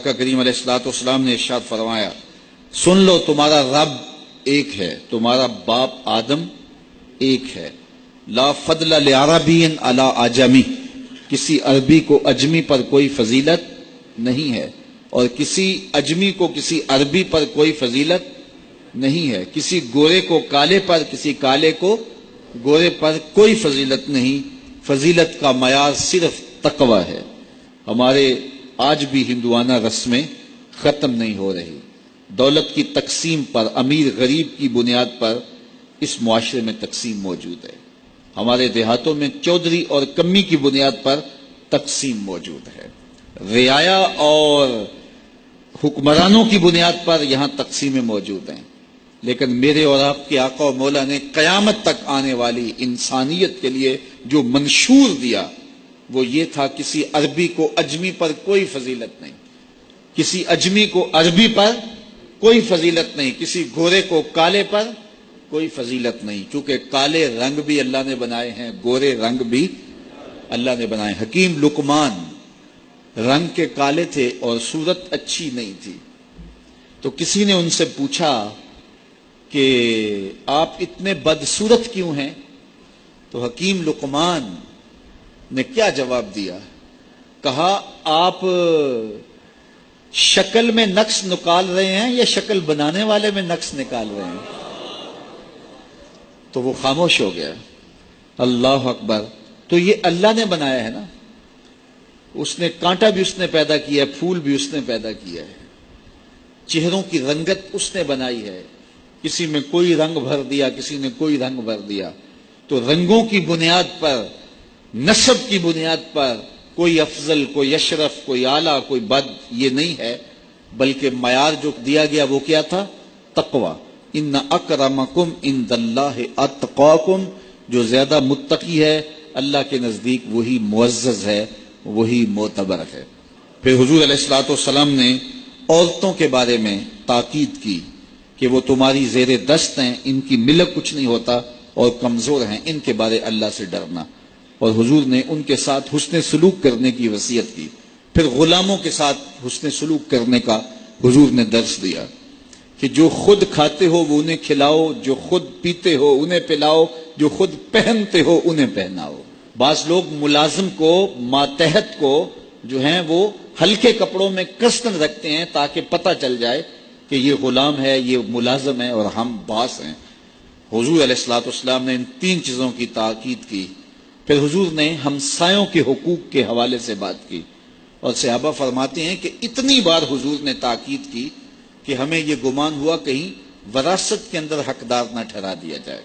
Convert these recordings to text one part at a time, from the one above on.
آقا کریم علیہ الصلوۃ والسلام نے ارشاد فرمایا، سن لو تمہارا رب ایک ہے، تمہارا باپ آدم ایک ہے، لا فضل لعربی علی اعجمی، کسی عربی کو اجمی پر کوئی فضیلت نہیں ہے، اور کسی اجمی کو کسی عربی پر کوئی فضیلت نہیں ہے، کسی گورے کو کالے پر کسی کالے کو گورے پر کوئی فضیلت نہیں، فضیلت کا معیار صرف تقوی ہے۔ ہمارے آج بھی ہندوانہ رسمیں ختم نہیں ہو رہی، دولت کی تقسیم پر، امیر غریب کی بنیاد پر اس معاشرے میں تقسیم موجود ہے، ہمارے دیہاتوں میں چودھری اور کمی کی بنیاد پر تقسیم موجود ہے، رعایا اور حکمرانوں کی بنیاد پر یہاں تقسیمیں موجود ہیں، لیکن میرے اور آپ کے آقا و مولا نے قیامت تک آنے والی انسانیت کے لیے جو منشور دیا وہ یہ تھا، کسی عربی کو اجمی پر کوئی فضیلت نہیں، کسی اجمی کو عربی پر کوئی فضیلت نہیں، کسی گورے کو کالے پر کوئی فضیلت نہیں، کیونکہ کالے رنگ بھی اللہ نے بنائے ہیں، گورے رنگ بھی اللہ نے بنائے۔ حکیم لقمان رنگ کے کالے تھے اور صورت اچھی نہیں تھی، تو کسی نے ان سے پوچھا کہ آپ اتنے بدصورت کیوں ہیں؟ تو حکیم لقمان نے کیا جواب دیا؟ کہا، آپ شکل میں نقص نکال رہے ہیں یا شکل بنانے والے میں نقص نکال رہے ہیں؟ تو وہ خاموش ہو گیا۔ اللہ اکبر! تو یہ اللہ نے بنایا ہے نا، اس نے کانٹا بھی اس نے پیدا کیا ہے، پھول بھی اس نے پیدا کیا ہے، چہروں کی رنگت اس نے بنائی ہے، کسی میں کوئی رنگ بھر دیا، کسی نے کوئی رنگ بھر دیا۔ تو رنگوں کی بنیاد پر، نسب کی بنیاد پر کوئی افضل، کوئی اشرف، کوئی اعلیٰ، کوئی بد، یہ نہیں ہے، بلکہ معیار جو دیا گیا وہ کیا تھا؟ تقوی۔ ان اکرمکم عند اللہ اتقاکم، جو زیادہ متقی ہے اللہ کے نزدیک وہی معزز ہے، وہی معتبر ہے۔ پھر حضور علیہ الصلوۃ والسلام نے عورتوں کے بارے میں تاکید کی کہ وہ تمہاری زیر دست ہیں، ان کی ملک کچھ نہیں ہوتا اور کمزور ہیں، ان کے بارے اللہ سے ڈرنا، اور حضور نے ان کے ساتھ حسن سلوک کرنے کی وصیت کی۔ پھر غلاموں کے ساتھ حسن سلوک کرنے کا حضور نے درس دیا کہ جو خود کھاتے ہو وہ انہیں کھلاؤ، جو خود پیتے ہو انہیں پلاؤ، جو خود پہنتے ہو انہیں پہناؤ۔ بعض لوگ ملازم کو، ماتحت کو جو ہیں وہ ہلکے کپڑوں میں کسن رکھتے ہیں تاکہ پتہ چل جائے کہ یہ غلام ہے، یہ ملازم ہے اور ہم باس ہیں۔ حضور علیہ الصلوۃ والسلام نے ان تین چیزوں کی تاکید کی۔ پھر حضور نے ہمسایوں کے حقوق کے حوالے سے بات کی، اور صحابہ فرماتے ہیں کہ اتنی بار حضور نے تاکید کی کہ ہمیں یہ گمان ہوا کہیں وراثت کے اندر حقدار نہ ٹھہرا دیا جائے۔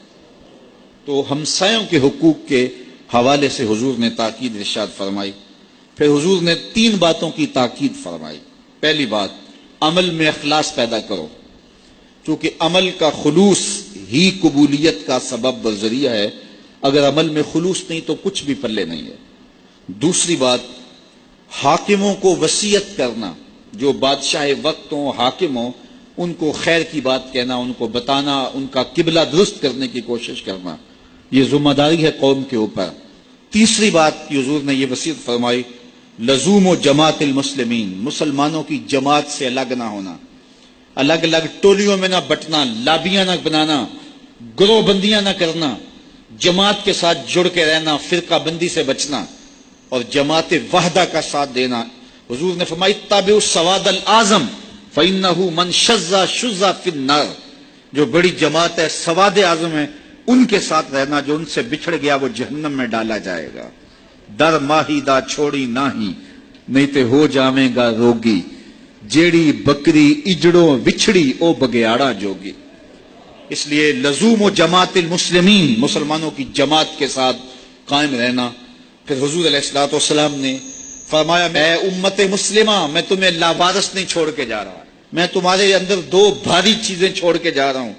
تو ہمسایوں کے حقوق کے حوالے سے حضور نے تاکید ارشاد فرمائی۔ پھر حضور نے تین باتوں کی تاکید فرمائی۔ پہلی بات، عمل میں اخلاص پیدا کرو، کیونکہ عمل کا خلوص ہی قبولیت کا سبب و ذریعہ ہے، اگر عمل میں خلوص نہیں تو کچھ بھی پلے نہیں ہے۔ دوسری بات، حاکموں کو وصیت کرنا، جو بادشاہ وقت ہوں، حاکم ہوں، ان کو خیر کی بات کہنا، ان کو بتانا، ان کا قبلہ درست کرنے کی کوشش کرنا، یہ ذمہ داری ہے قوم کے اوپر۔ تیسری بات کہ حضور نے یہ وصیت فرمائی، لزوم و جماعت المسلمین، مسلمانوں کی جماعت سے الگ نہ ہونا، الگ الگ ٹولیوں میں نہ بٹنا، لابیاں نہ بنانا، گروہ بندیاں نہ کرنا، جماعت کے ساتھ جڑ کے رہنا، فرقہ بندی سے بچنا اور جماعت وحدہ کا ساتھ دینا۔ حضور نے فرمایا، اتبعوا السواد الاعظم فإنہ من شذ شذ فی النار، جو بڑی جماعت ہے، سواد اعظم ہے، ان کے ساتھ رہنا، جو ان سے بچھڑ گیا وہ جہنم میں ڈالا جائے گا۔ در ماہی دا چھوڑی ناہی، نہیں تے ہو جاویں گا روگی، جیڑی بکری اجڑوں وچھڑی او بگیاڑا جوگی۔ اس لیے لزوم و جماعت المسلمین، مسلمانوں کی جماعت کے ساتھ قائم رہنا۔ پھر حضور علیہ الصلوۃ والسلام نے فرمایا، میں امت مسلمہ، میں تمہیں لاوارث نہیں چھوڑ کے جا رہا، میں تمہارے اندر دو بھاری چیزیں چھوڑ کے جا رہا ہوں،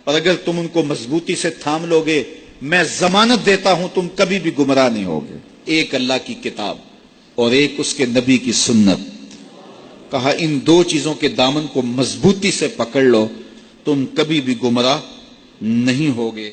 اور اگر تم ان کو مضبوطی سے تھام لو گے، میں ضمانت دیتا ہوں تم کبھی بھی گمراہ نہیں ہوگے۔ ایک اللہ کی کتاب اور ایک اس کے نبی کی سنت۔ کہا ان دو چیزوں کے دامن کو مضبوطی سے پکڑ لو، تم کبھی بھی گمراہ نہیں ہوگے۔